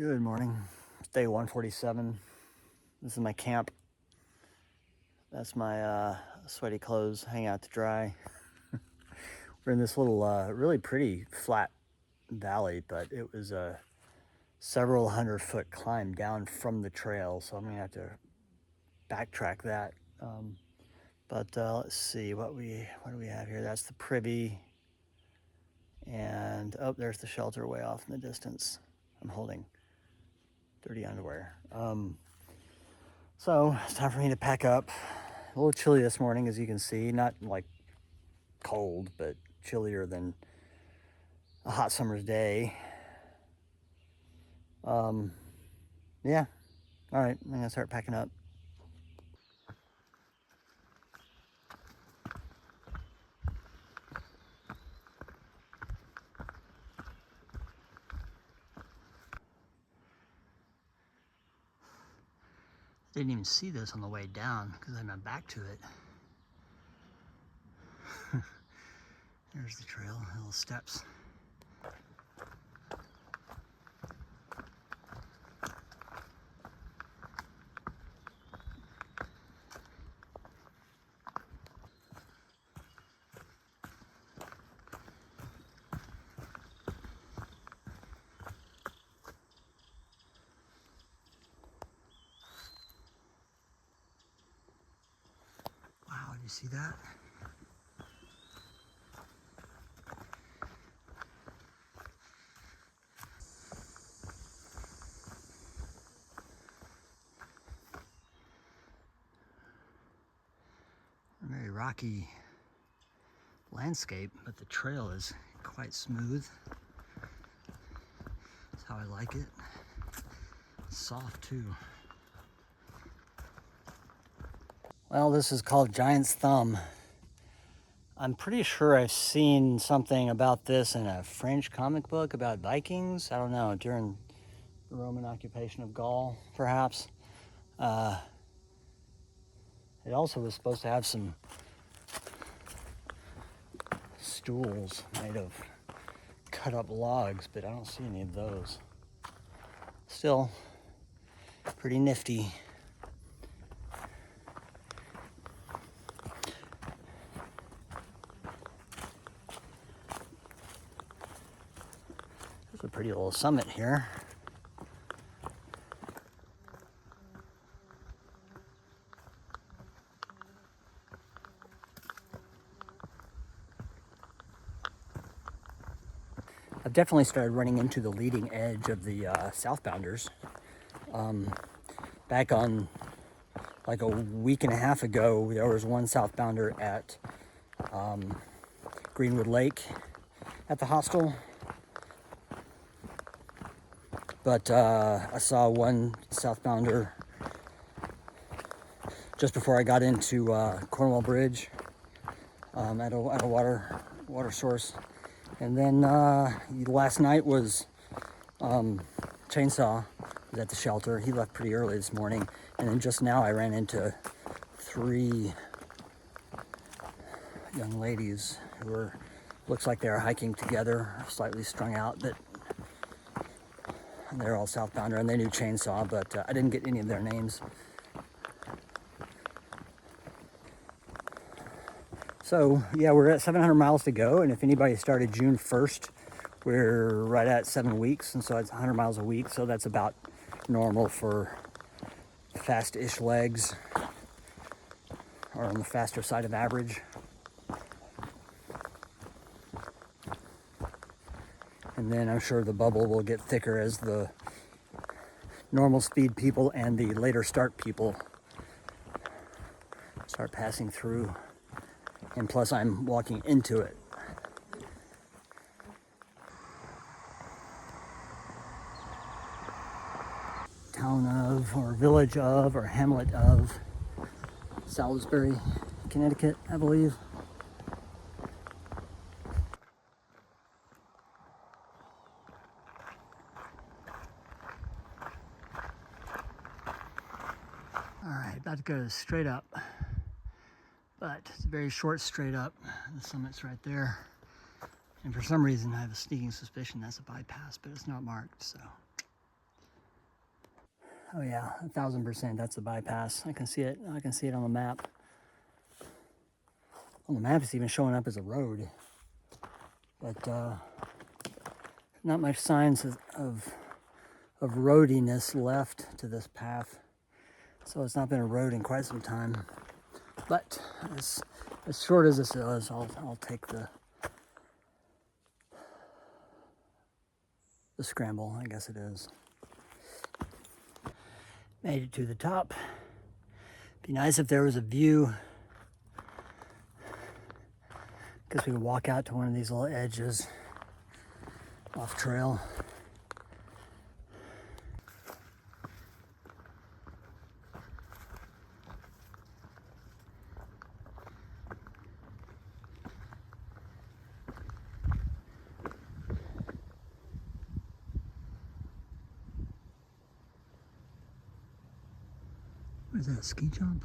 Good morning. It's day 147. This is my camp. That's my sweaty clothes hang out to dry. We're in this little really pretty flat valley, but it was a several 100-foot climb down from the trail, so I'm gonna have to backtrack that. But let's see what do we have here. That's the privy, and oh, there's the shelter way off in the distance. I'm holding dirty underwear. So it's time for me to pack up. A little chilly this morning, as you can see. Not like cold, but chillier than a hot summer's day. Yeah. All right, I'm gonna start packing up. Didn't even see this on the way down because I had my back to it. There's the trail, little steps. Wow, did you see that? A very rocky landscape, but the trail is quite smooth. That's how I like it. Soft too. Well, this is called Giant's Thumb. I'm pretty sure I've seen something about this in a French comic book about Vikings. I don't know, during the Roman occupation of Gaul, perhaps. It also was supposed to have some stools made of cut up logs, but I don't see any of those. Still, pretty nifty. There's a pretty little summit here. I've definitely started running into the leading edge of the southbounders. Back on like a week and a half ago, there was one southbounder at Greenwood Lake at the hostel. But I saw one southbounder just before I got into Cornwall Bridge at a water source. And then last night was Chainsaw was at the shelter. He left pretty early this morning. And then just now I ran into 3 young ladies who were, looks like they were hiking together, slightly strung out, but they're all southbounder and they knew Chainsaw, but I didn't get any of their names. So yeah, we're at 700 miles to go, and if anybody started June 1st, we're right at 7 weeks, and so it's 100 miles a week, so that's about normal for fast-ish legs, or on the faster side of average. And then I'm sure the bubble will get thicker as the normal speed people and the later start people start passing through. And plus I'm walking into it. Town of, or village of, or hamlet of Salisbury, Connecticut, I believe. All right, about to go straight up, but it's a very short straight up. The summit's right there. And for some reason, I have a sneaking suspicion that's a bypass, but it's not marked, so Oh yeah, 1000%. That's the bypass. I can see it. I can see it on the map. On the map, it's even showing up as a road, but not much signs of roadiness left to this path. So it's not been a road in quite some time. But as short as this is, I'll take the scramble, I guess it is. Made it to the top. Be nice if there was a view, because we could walk out to one of these little edges off trail. What is that, a ski jump?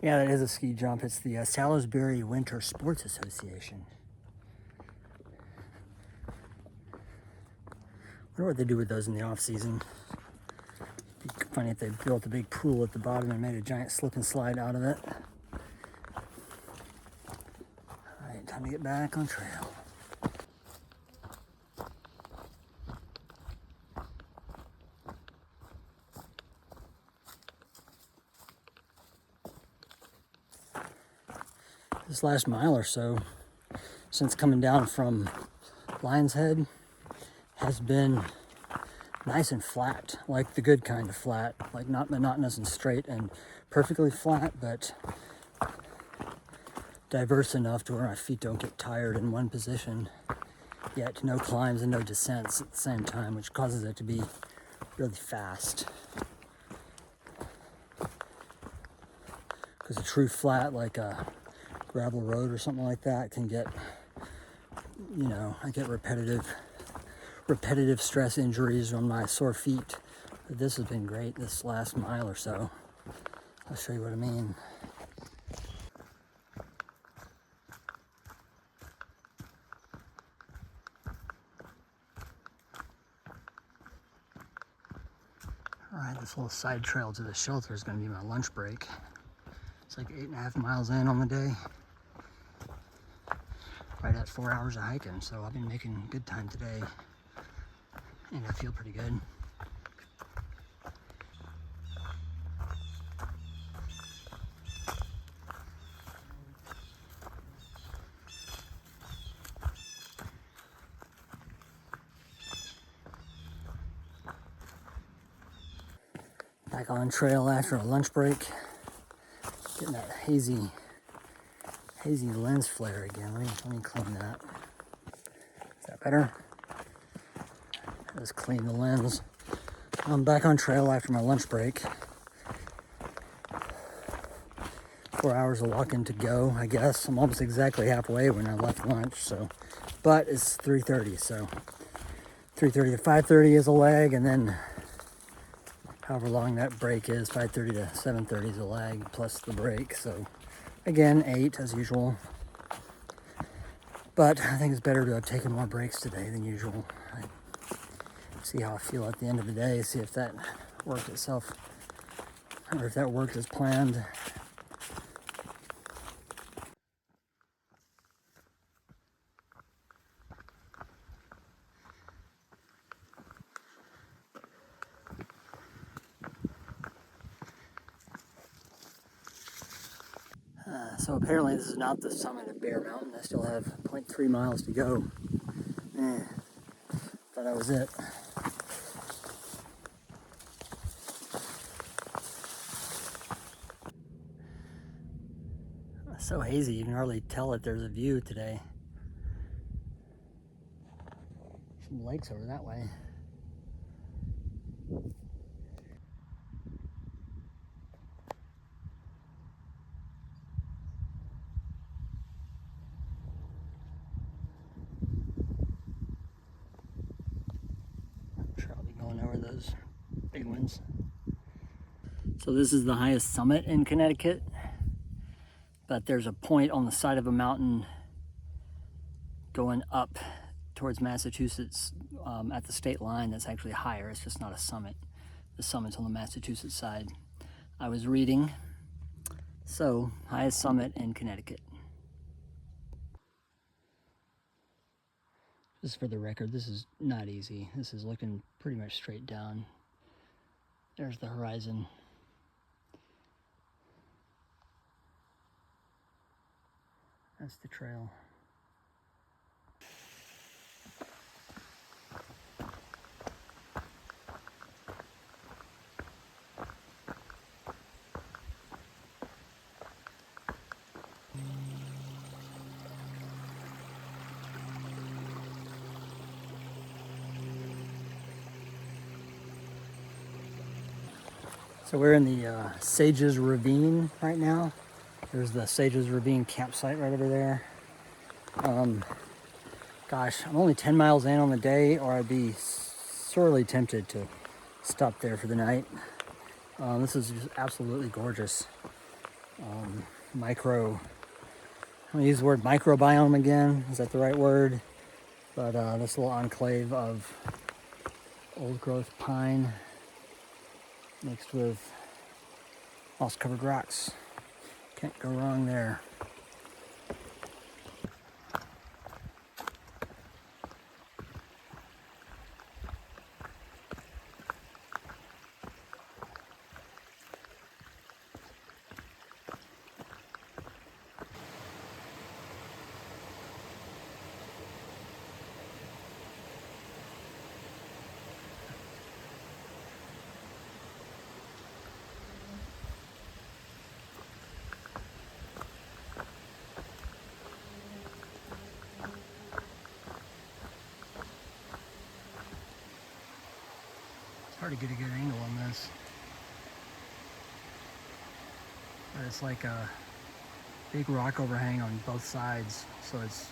Yeah, that is a ski jump. It's the Salisbury Winter Sports Association. I wonder what they do with those in the off season. It'd be funny if they built a big pool at the bottom and made a giant slip and slide out of it. All right, time to get back on trail. This last mile or so, since coming down from Lion's Head, has been nice and flat, like the good kind of flat, like not monotonous and straight and perfectly flat, but diverse enough to where my feet don't get tired in one position, yet no climbs and no descents at the same time, which causes it to be really fast. Because a true flat, like a gravel road or something like that, can get, you know, I get repetitive stress injuries on my sore feet. But this has been great this last mile or so. I'll show you what I mean. All right, this little side trail to the shelter is going to be my lunch break. It's like 8.5 miles in on the day. Right at 4 hours of hiking, so I've been making good time today. And I feel pretty good. Back on trail after a lunch break. Getting that hazy lens flare again. Let me clean that. Is that better? Let's clean the lens. I'm back on trail after my lunch break. 4 hours of walking to go, I guess. I'm almost exactly halfway when I left lunch, so. But it's 3:30, so 3:30 to 5:30 is a lag, and then however long that break is, 5:30 to 7:30 is a lag plus the break. So again, 8 as usual. But I think it's better to have taken more breaks today than usual. See how I feel at the end of the day, see if that worked itself, or if that worked as planned. So apparently this is not the summit of Bear Mountain. I still have 0.3 miles to go. Thought that was it. It's so hazy, you can hardly tell that there's a view today. Some lakes over that way. I'm sure I'll be going over those big ones. So this is the highest summit in Connecticut, but there's a point on the side of a mountain going up towards Massachusetts at the state line that's actually higher. It's just not a summit. The summit's on the Massachusetts side. I was reading, so highest summit in Connecticut. Just for the record, this is not easy. This is looking pretty much straight down. There's the horizon. That's the trail. So we're in the Sages Ravine right now. There's the Sages Ravine campsite right over there. Gosh, I'm only 10 miles in on the day, or I'd be sorely tempted to stop there for the night. This is just absolutely gorgeous. I'm gonna use the word microbiome again. Is that the right word? But this little enclave of old growth pine mixed with moss covered rocks. Can't go wrong there. Hard to get a good angle on this, but it's like a big rock overhang on both sides, so it's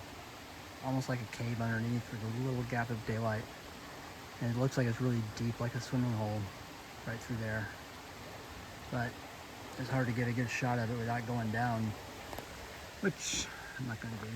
almost like a cave underneath with a little gap of daylight, and it looks like it's really deep, like a swimming hole right through there, but it's hard to get a good shot of it without going down, which I'm not going to do.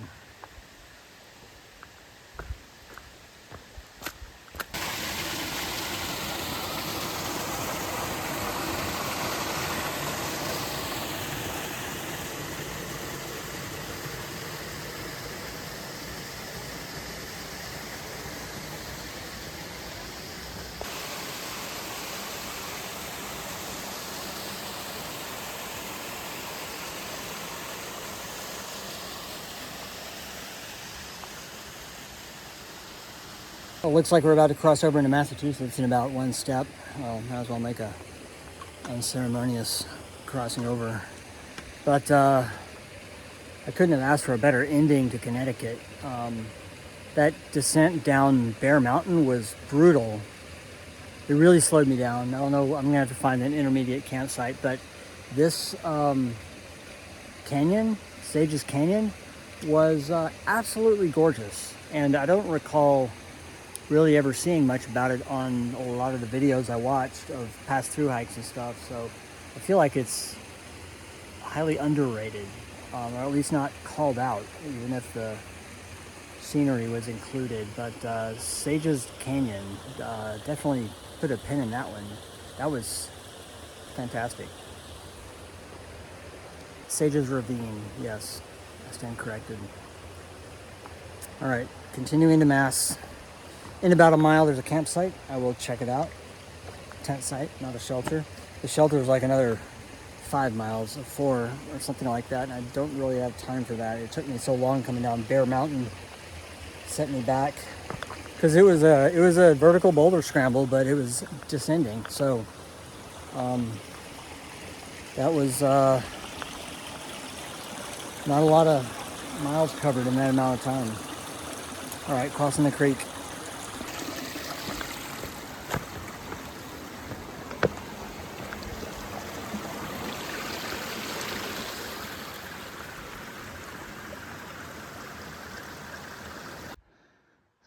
It looks like we're about to cross over into Massachusetts in about one step. Might as well make a unceremonious crossing over. But I couldn't have asked for a better ending to Connecticut. That descent down Bear Mountain was brutal. It really slowed me down. I don't know, I'm gonna have to find an intermediate campsite, but this canyon, Sages Canyon, was absolutely gorgeous. And I don't recall really ever seeing much about it on a lot of the videos I watched of pass-through hikes and stuff, so I feel like it's highly underrated, or at least not called out, even if the scenery was included. But Sages Canyon, definitely put a pin in that one. That was fantastic. Sages Ravine, yes, I stand corrected. All right, continuing to Mass. In about a mile, there's a campsite. I will check it out. Tent site, not a shelter. The shelter is like another 5 miles, 4 or something like that, and I don't really have time for that. It took me so long coming down Bear Mountain, set me back, because it was a vertical boulder scramble, but it was descending. So that was not a lot of miles covered in that amount of time. All right, crossing the creek.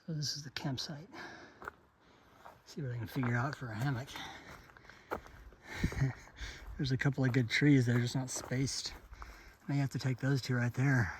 So this is the campsite. See what I can figure out for a hammock. There's a couple of good trees that are just not spaced. May have to take those two right there.